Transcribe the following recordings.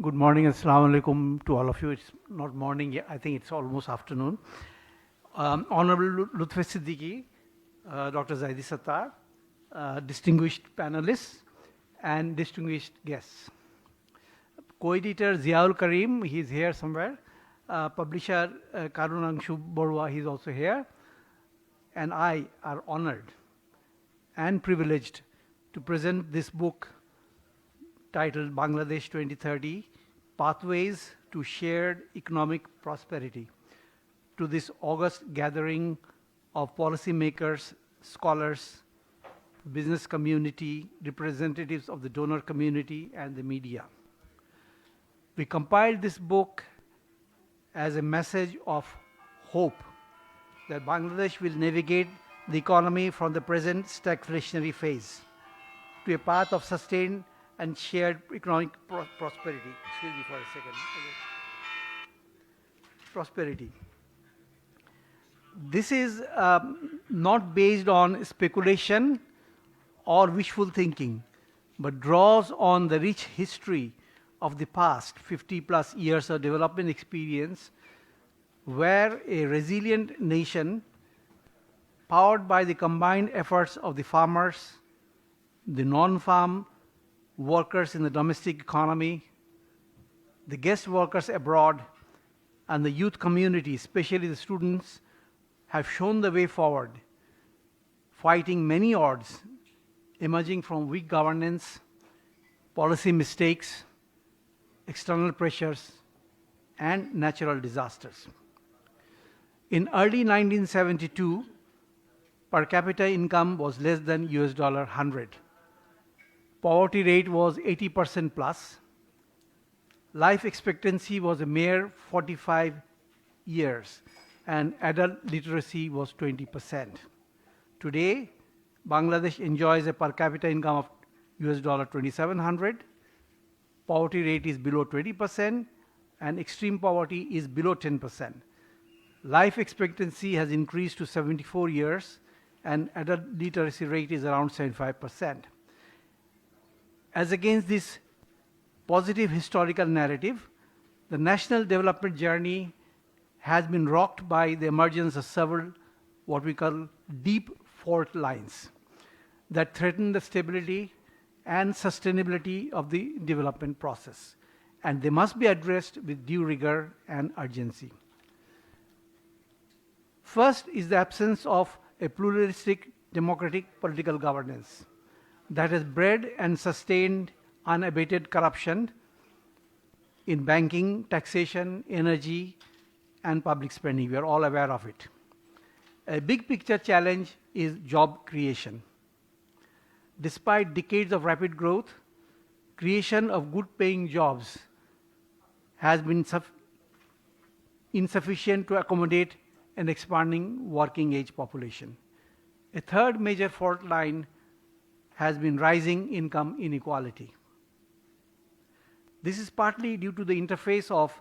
Good morning, assalamu alaikum to all of you. It's not morning yet, I think it's almost afternoon. Honorable Lutfi Siddiqui, Dr. Zaidi Sattar, distinguished panelists, and distinguished guests. Co-editor Ziaul Karim, he's here somewhere. Publisher Karun Angshu Borwa, he's also here. And I are honored and privileged to present this book titled Bangladesh 2030, Pathways to Shared Economic Prosperity, to this august gathering of policymakers, scholars, business community, representatives of the donor community, and the media. We compiled this book as a message of hope that Bangladesh will navigate the economy from the present stagflationary phase to a path of sustained and shared economic prosperity. Excuse me for a second. Prosperity. This is not based on speculation or wishful thinking, but draws on the rich history of the past 50 plus years of development experience, where a resilient nation, powered by the combined efforts of the farmers, the non-farm workers in the domestic economy, the guest workers abroad, and the youth community, especially the students, have shown the way forward, fighting many odds emerging from weak governance, policy mistakes, external pressures, and natural disasters. In early 1972, per capita income was less than $100. Poverty rate was 80% plus. Life expectancy was a mere 45 years, and adult literacy was 20%. Today, Bangladesh enjoys a per capita income of $2,700. Poverty rate is below 20%, and extreme poverty is below 10%. Life expectancy has increased to 74 years, and adult literacy rate is around 75%. As against this positive historical narrative, the national development journey has been rocked by the emergence of several what we call deep fault lines that threaten the stability and sustainability of the development process, and they must be addressed with due rigor and urgency. First is the absence of a pluralistic democratic political governance that has bred and sustained unabated corruption in banking, taxation, energy, and public spending. We are all aware of it. A big picture challenge is job creation. Despite decades of rapid growth, creation of good paying jobs has been insufficient to accommodate an expanding working age population. A third major fault line has been rising income inequality. This is partly due to the interface of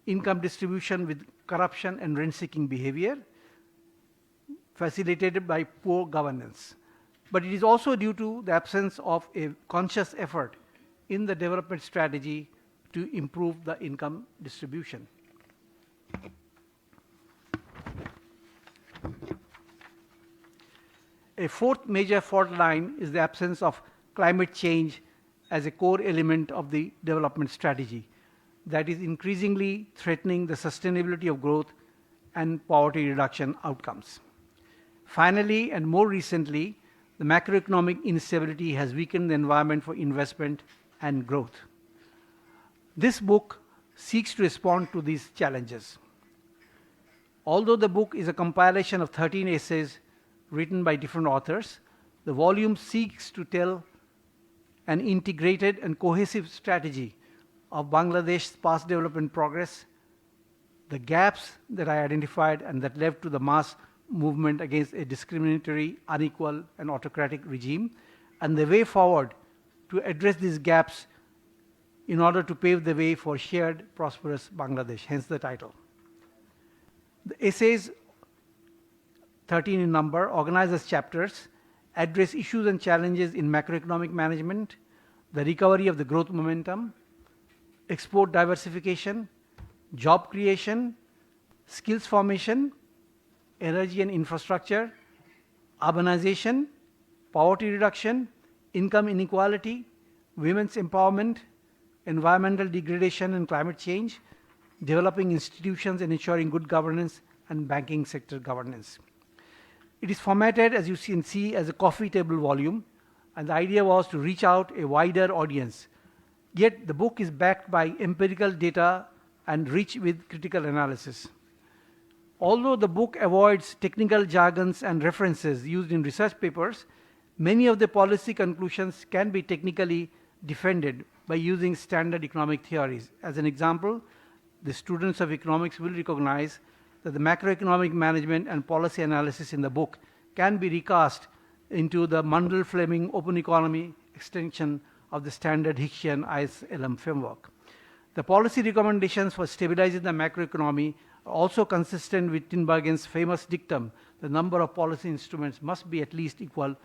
income distribution with corruption and rent-seeking behavior, facilitated by poor governance. But it is also due to the absence of a conscious effort in the development strategy to improve the income distribution. A fourth major fault line is the absence of climate change as a core element of the development strategy that is increasingly threatening the sustainability of growth and poverty reduction outcomes. Finally, and more recently, the macroeconomic instability has weakened the environment for investment and growth. This book seeks to respond to these challenges. Although the book is a compilation of 13 essays written by different authors, the volume seeks to tell an integrated and cohesive strategy of Bangladesh's past development progress, the gaps that I identified and that led to the mass movement against a discriminatory, unequal, and autocratic regime, and the way forward to address these gaps in order to pave the way for shared, prosperous Bangladesh, hence the title. The essays, 13 in number, organized as chapters, address issues and challenges in macroeconomic management, the recovery of the growth momentum, export diversification, job creation, skills formation, energy and infrastructure, urbanization, poverty reduction, income inequality, women's empowerment, environmental degradation and climate change, developing institutions and ensuring good governance, and banking sector governance. It is formatted, as you can see, as a coffee table volume, and the idea was to reach out a wider audience. Yet the book is backed by empirical data and rich with critical analysis. Although the book avoids technical jargons and references used in research papers, many of the policy conclusions can be technically defended by using standard economic theories. As an example, the students of economics will recognize that the macroeconomic management and policy analysis in the book can be recast into the Mundell-Fleming open economy extension of the standard Hickschian ISLM framework. The policy recommendations for stabilizing the macroeconomy are also consistent with Tinbergen's famous dictum: the number of policy instruments must be at least equal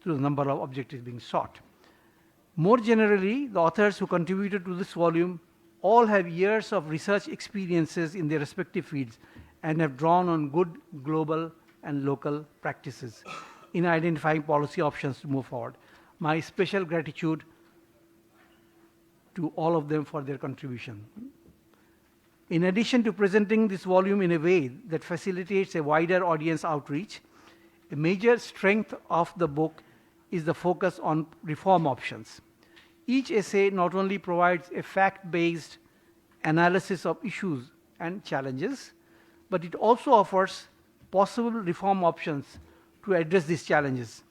to the number of objectives being sought. More generally, the authors who contributed to this volume all have years of research experiences in their respective fields and have drawn on good global and local practices in identifying policy options to move forward. My special gratitude to all of them for their contribution. In addition to presenting this volume in a way that facilitates a wider audience outreach, a major strength of the book is the focus on reform options. Each essay not only provides a fact-based analysis of issues and challenges, but it also offers possible reform options to address these challenges.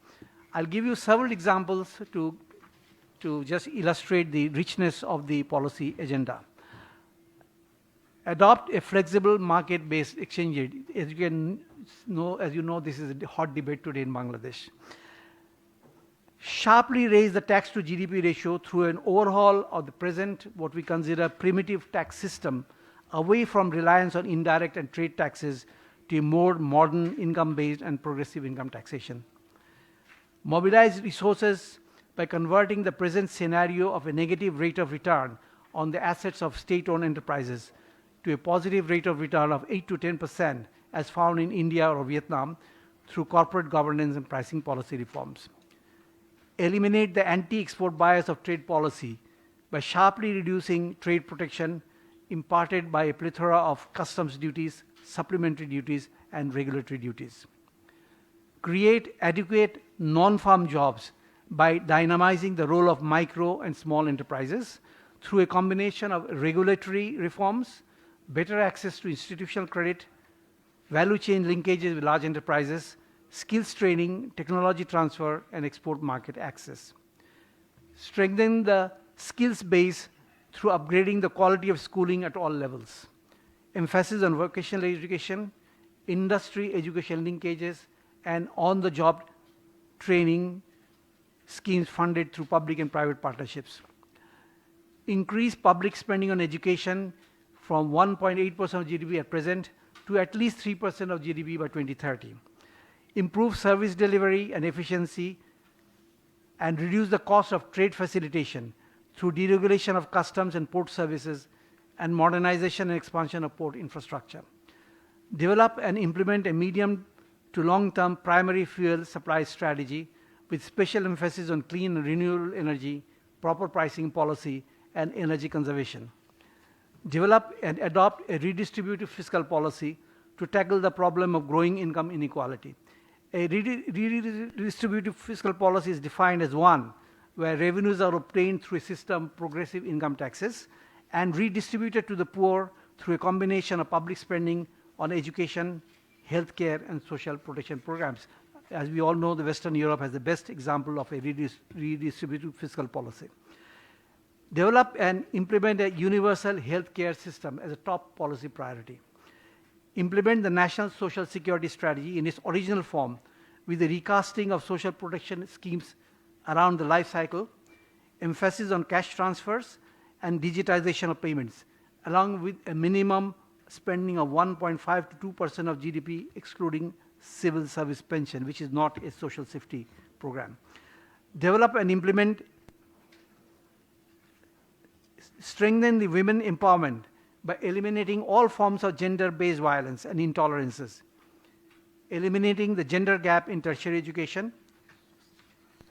I'll give you several examples to just illustrate the richness of the policy agenda. Adopt a flexible market-based exchange rate. As you know, this is a hot debate today in Bangladesh. Sharply raise the tax to GDP ratio through an overhaul of the present, what we consider primitive tax system, away from reliance on indirect and trade taxes to a more modern income-based and progressive income taxation. Mobilize resources by converting the present scenario of a negative rate of return on the assets of state-owned enterprises to a positive rate of return of 8 to 10% as found in India or Vietnam through corporate governance and pricing policy reforms. Eliminate the anti-export bias of trade policy by sharply reducing trade protection imparted by a plethora of customs duties, supplementary duties, and regulatory duties. Create adequate non-farm jobs by dynamizing the role of micro and small enterprises through a combination of regulatory reforms, better access to institutional credit, value chain linkages with large enterprises, skills training, technology transfer, and export market access. Strengthen the skills base through upgrading the quality of schooling at all levels. Emphasis on vocational education, industry education linkages, and on-the-job training schemes funded through public and private partnerships. Increase public spending on education from 1.8% of GDP at present to at least 3% of GDP by 2030. Improve service delivery and efficiency and reduce the cost of trade facilitation through deregulation of customs and port services and modernization and expansion of port infrastructure. Develop and implement a medium to long-term primary fuel supply strategy with special emphasis on clean and renewable energy, proper pricing policy, and energy conservation. Develop and adopt a redistributive fiscal policy to tackle the problem of growing income inequality. A redistributive fiscal policy is defined as one where revenues are obtained through a system of progressive income taxes and redistributed to the poor through a combination of public spending on education, healthcare, and social protection programs. As we all know, the Western Europe has the best example of a redistributive fiscal policy. Develop and implement a universal healthcare system as a top policy priority. Implement the National Social Security Strategy in its original form with the recasting of social protection schemes around the life cycle, emphasis on cash transfers, and digitization of payments, along with a minimum spending of 1.5 to 2% of GDP, excluding civil service pension, which is not a social safety program. Develop and implement strengthen the women empowerment by eliminating all forms of gender-based violence and intolerances, eliminating the gender gap in tertiary education,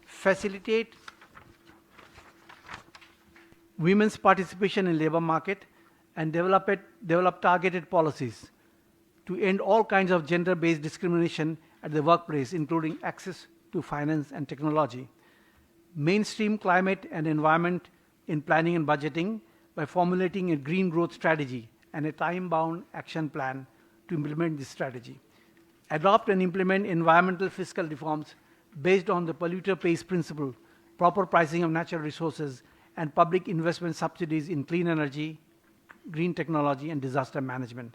facilitate women's participation in labor market, and develop targeted policies to end all kinds of gender-based discrimination at the workplace, including access to finance and technology. Mainstream climate and environment in planning and budgeting by formulating a green growth strategy and a time-bound action plan to implement this strategy. Adopt and implement environmental fiscal reforms based on the polluter pays principle, proper pricing of natural resources, and public investment subsidies in clean energy, green technology, and disaster management.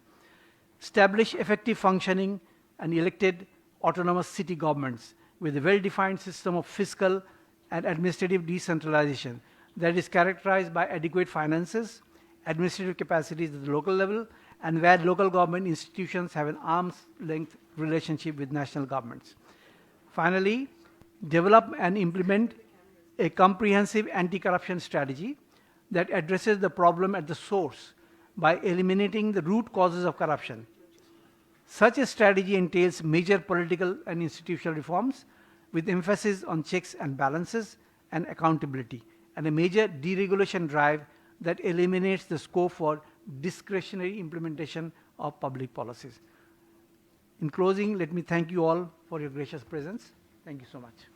Establish effective functioning and elected autonomous city governments with a well-defined system of fiscal and administrative decentralization that is characterized by adequate finances, administrative capacities at the local level, and where local government institutions have an arm's length relationship with national governments. Finally, develop and implement a comprehensive anti-corruption strategy that addresses the problem at the source by eliminating the root causes of corruption. Such a strategy entails major political and institutional reforms with emphasis on checks and balances and accountability, and a major deregulation drive that eliminates the scope for discretionary implementation of public policies. In closing, let me thank you all for your gracious presence. Thank you so much.